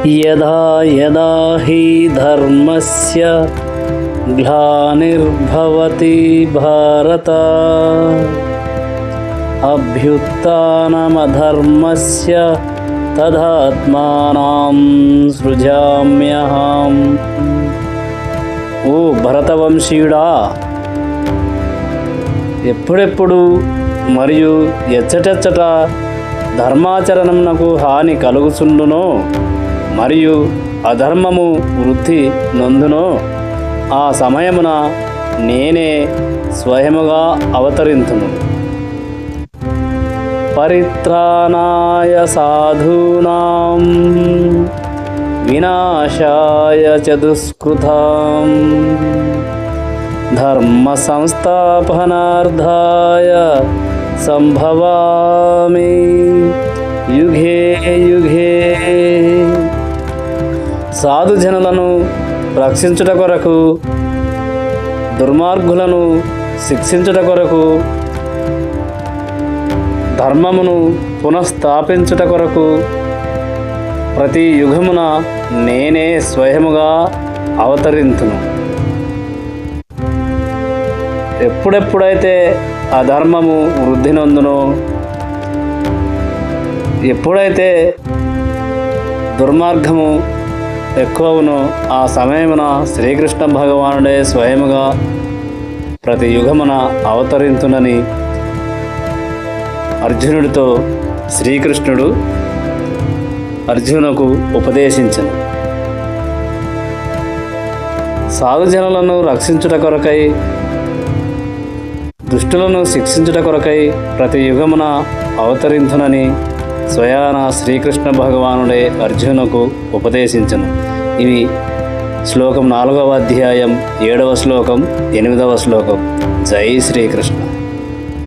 యదా యదా హి ధర్మస్య గ్లానిర్భవతి భారత అభ్యుత్థానమధర్మస్య తదాత్మానం సృజామ్యహం. ఓ భరతవంశీయుడా, ఎప్పుడెప్పుడు మరియు ఎచ్చటెచ్చట ధర్మాచరణమునకు హాని కలుగుచుండునో మరియు అధర్మము వృద్ధి నొందునో ఆ సమయమున నేనే స్వయముగా అవతరింతును. పరిత్రాణాయ సాధూనాం వినాశాయ చ దుష్కృతాం ధర్మ సంస్థాపనార్థాయ సంభవామి యుగే యుగే. సాధుజనులను రక్షించుట కొరకు, దుర్మార్గులను శిక్షించుట కొరకు, ధర్మమును పునఃస్థాపించుట కొరకు ప్రతి యుగమున నేనే స్వయముగా అవతరింతును. ఎప్పుడెప్పుడైతే అధర్మము వృద్ధి నొందునో, ఎప్పుడైతే దుర్మార్గము ఎక్కువవునో ఆ సమయమున శ్రీకృష్ణ భగవానుడే స్వయముగా ప్రతి యుగమున అవతరింతునని అర్జునుడితో శ్రీకృష్ణుడు అర్జునుకు ఉపదేశించెను. సాధుజనులను రక్షించుట కొరకై, దుష్టులను శిక్షించుట కొరకై ప్రతి యుగమున అవతరించునని స్వయాన శ్రీకృష్ణ భగవానుడే అర్జునుకు ఉపదేశించెను. ఇవి శ్లోకం 4వ అధ్యాయం 7వ శ్లోకం 8వ శ్లోకం. జై శ్రీకృష్ణ.